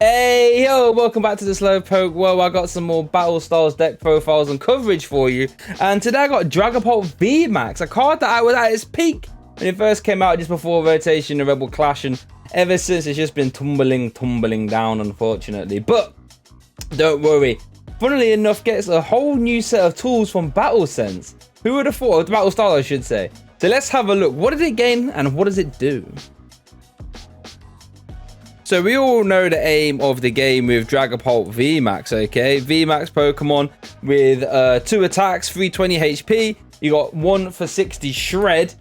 Hey, yo, welcome back to the Slowpoke World. I got some more Battle Styles deck profiles and coverage for you. And today I got DRAGAPULT VMAX, a card that was at its peak when it first came out just before rotation and Rebel Clash. And ever since, it's just been tumbling down, unfortunately. But don't worry. Funnily enough, gets a whole new set of tools from BattleSense. Who would have thought? Battle Style, I should say. So let's have a look. What did it gain and what does it do? So we all know the aim of the game with DRAGAPULT VMAX, okay? VMAX Pokemon with 2 attacks, 320 HP. You got 1 for 60 Shred.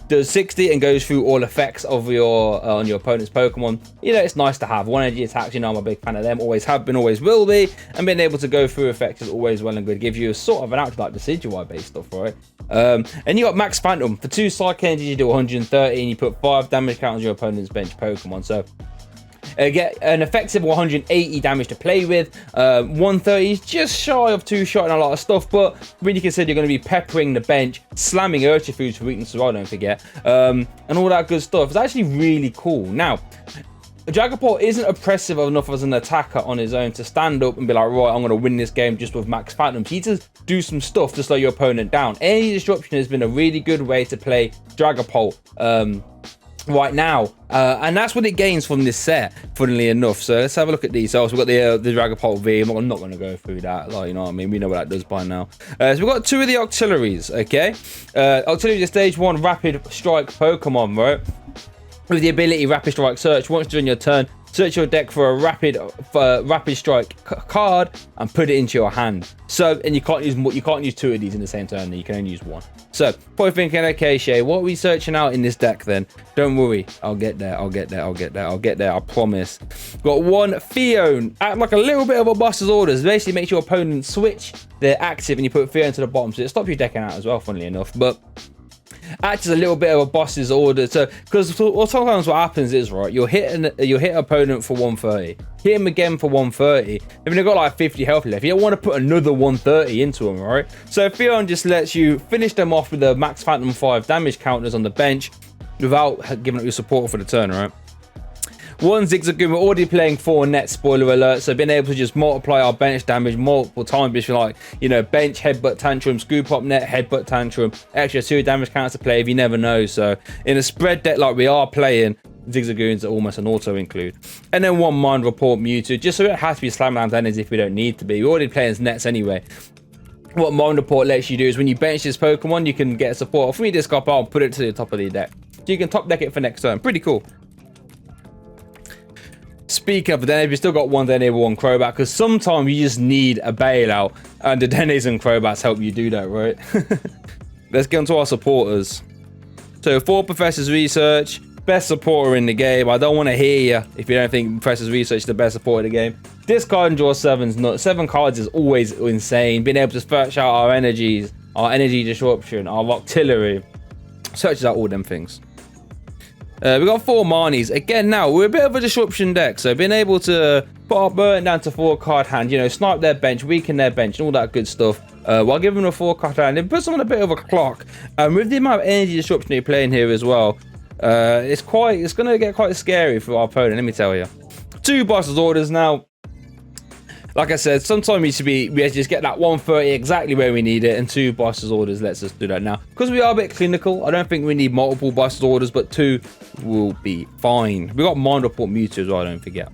Does 60 and goes through all effects of your on your opponent's Pokemon. You know, it's nice to have 1 energy attacks. You know, I'm a big fan of them. Always have been, always will be. And being able to go through effects is always well and good. Gives you a sort of an out like Decidueye based stuff, right? And you got Max Phantom. For 2 Psychic Energy, you do 130 and you put 5 damage count on your opponent's bench Pokemon. So get an effective 180 damage to play with. 130 is just shy of 2-shot and a lot of stuff, but when you consider you're going to be peppering the bench, slamming Urchifoods for weakness as well, don't forget, and all that good stuff. It's actually really cool. Now, DRAGAPULT isn't oppressive enough as an attacker on his own to stand up and be like, right, I'm going to win this game just with Max Phantom. You need to do some stuff to slow your opponent down. Any disruption has been a really good way to play DRAGAPULT right now, and that's what it gains from this set, funnily enough. So let's have a look at these. So we've got the DRAGAPULT V. I'm not going to go through that, like, you know what I mean, we know what that does by now. So we've got 2 of the auxiliaries, okay? Auxiliary is stage 1 rapid strike Pokemon, right? With the ability Rapid Strike Search. Once during your turn, search your deck for a rapid strike card and put it into your hand. So, and you can't use 2 of these in the same turn. You can only use 1. So, probably thinking, okay, Shay, what are we searching out in this deck then? Don't worry, I'll get there. I promise. Got 1 Fion. Act like a little bit of a Buster's Orders. Basically, makes your opponent switch their active, and you put Fion to the bottom, so it stops you decking out as well. Funnily enough, but acts as a little bit of a boss's order. So because sometimes what happens is, right, you'll hit an opponent for 130, hit him again for 130, if they've got like 50 health left, you don't want to put another 130 into them, right? So Fion just lets you finish them off with the Max Phantom 5 damage counters on the bench without giving up your support for the turn, right? 1 Zigzagoon, we're already playing 4 net, spoiler alert, so being able to just multiply our bench damage multiple times, which like, you know, bench, headbutt, tantrum, scoop up net, headbutt, tantrum, extra 2 damage counts to play if you never know. So in a spread deck like we are playing, Zigzagoons are almost an auto include. And then 1 Mind Report Mewtwo, just so it has to be slam down energy if we don't need to be. We're already playing as nets anyway. What Mind Report lets you do is when you bench this Pokemon, you can get a support, free discard pile and put it to the top of the deck. So you can top deck it for next turn. Pretty cool. Speaking of the Dene, we've still got 1 Dene, 1 Crobat, because sometimes you just need a bailout, and the Denes and Crobats help you do that, right? Let's get on to our supporters. So 4 Professor's Research, best supporter in the game. I don't want to hear you if you don't think Professor's Research is the best supporter in the game. Discard and draw 7's not 7 cards is always insane. Being able to search out our energies, our energy disruption, our artillery, searches out all them things. We got 4 Marnies. Again, now, we're a bit of a disruption deck, so being able to put our burn down to 4 card hand, you know, snipe their bench, weaken their bench, and all that good stuff, while giving them a 4 card hand, it puts them on a bit of a clock. And with the amount of energy disruption you're playing here as well, it's going to get quite scary for our opponent, let me tell you. 2 Buster's Orders now. Like I said, sometimes we have to just get that 130 exactly where we need it, and 2 Buster's Orders lets us do that now. Because we are a bit clinical, I don't think we need multiple Buster's Orders, but 2 will be fine. We got Mind Report Mewtwo as well, don't forget.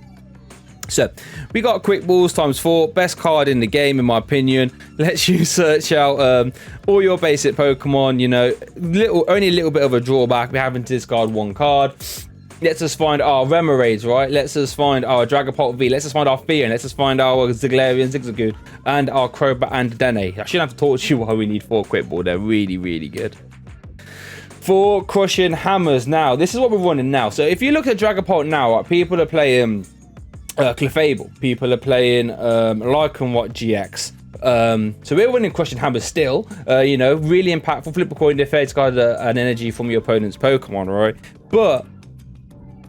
So, we got Quick Balls ×4, best card in the game in my opinion. Lets you search out all your basic Pokemon, you know, only a little bit of a drawback, we're having to discard 1 card. Lets us find our Remoraid, right? Lets us find our DRAGAPULT V. Lets us find our Fion. Lets us find our Ziglarian, Zigzagoon, and our Crobat and Dene. I shouldn't have to talk to you why we need 4 Quick Ball. They're really, really good. 4 Crushing Hammers. Now, this is what we're running now. So if you look at DRAGAPULT now, right, people are playing Clefable. People are playing Lycanroc GX. So we're winning Crushing Hammers still. You know, really impactful. Flip a coin, defense card, an energy from your opponent's Pokemon, right? But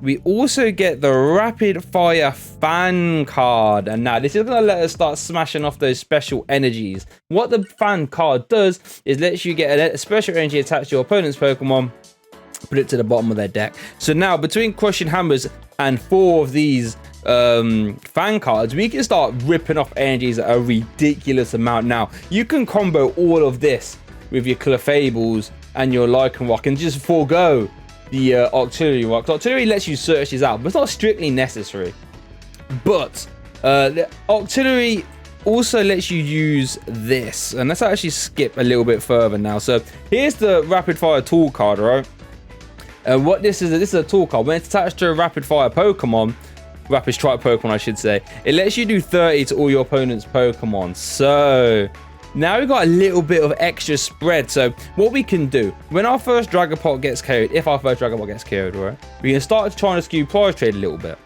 we also get the Rapid Fire Fan card, and now this is going to let us start smashing off those special energies. What the Fan card does is lets you get a special energy attached to your opponent's Pokemon, put it to the bottom of their deck. So now between Crushing Hammers and 4 of these fan cards, we can start ripping off energies at a ridiculous amount now. You can combo all of this with your Clefables and your Lycanroc and just forego the Octillery Rock. Octillery lets you search these out, but it's not strictly necessary. But the Octillery also lets you use this, and let's actually skip a little bit further now. So here's the rapid fire tool card, right? And what this is a tool card. When it's attached to a rapid fire Pokemon, rapid strike Pokemon I should say, it lets you do 30 to all your opponent's Pokemon. So now we've got a little bit of extra spread. So what we can do when our first Dragapult gets KO'd, if our first Dragapult gets KO'd, right, we can start trying to skew prize trade a little bit.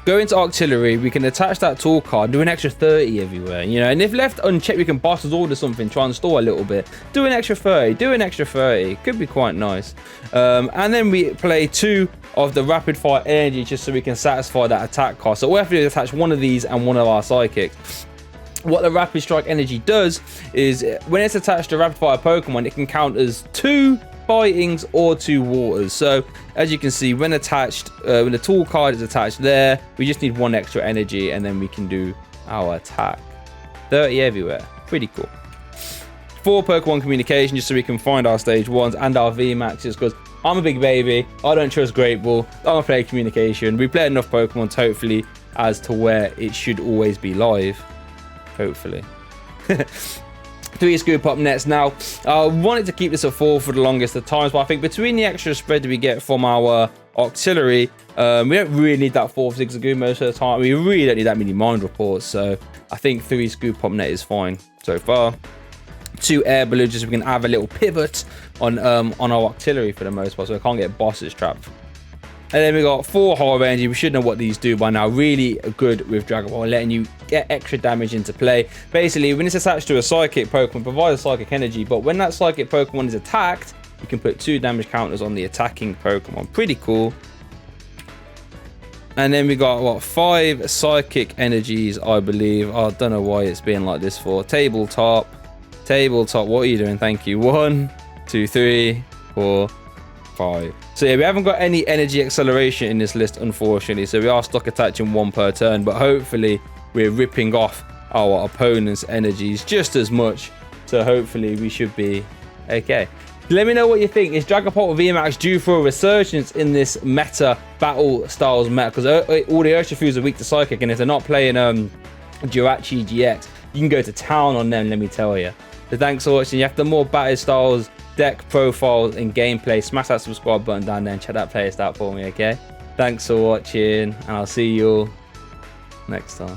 Go into Octillery, we can attach that tool card, do an extra 30 everywhere, you know, and if left unchecked, we can boss's order something, try and store a little bit, do an extra 30, do an extra 30, could be quite nice. And then we play 2 of the rapid fire energy just so we can satisfy that attack cost. So all we have to do is attach one of these and one of our psychics. What the rapid strike energy does is when it's attached to rapid fire Pokemon, it can count as 2 fightings or 2 waters. So as you can see, when attached, when the tool card is attached there, we just need 1 extra energy and then we can do our attack. 30 everywhere, pretty cool. 4 Pokemon communication just so we can find our stage 1s and our VMAXs, because I'm a big baby, I don't trust Great Ball, I don't play communication. We play enough Pokemon hopefully as to where it should always be live, hopefully. 3 scoop up nets now. I wanted to keep this at 4 for the longest of times, but I think between the extra spread that we get from our Octillery, we don't really need that 4th Zigzagoon most of the time. We really don't need that many mind reports, so I think 3 scoop up net is fine so far. 2 air balloons, just so we can have a little pivot on our Octillery for the most part, so we can't get bosses trapped. And then we got 4 Horror Energy. We should know what these do by now. Really good with Dragapult, letting you get extra damage into play. Basically, when it's attached to a Psychic Pokemon, provides Psychic Energy. But when that Psychic Pokemon is attacked, you can put 2 damage counters on the attacking Pokemon. Pretty cool. And then we got, what, 5 Psychic Energies, I believe. I don't know why it's being like this for. Tabletop. Tabletop, what are you doing? Thank you. 1, 2, 3, 4, 5. So yeah, we haven't got any energy acceleration in this list, unfortunately, so we are stuck attaching 1 per turn, but hopefully we're ripping off our opponent's energies just as much, so hopefully we should be okay. Let me know what you think. Is Dragapult VMAX due for a resurgence in this meta battle styles meta? Because all the Urshifus are weak to Psychic, and if they're not playing Jirachi GX, you can go to town on them, let me tell you. So thanks for watching. You have the more battle styles, deck profiles and gameplay, smash that subscribe button down there and check that playlist out for me, okay? Thanks for watching, and I'll see you all next time.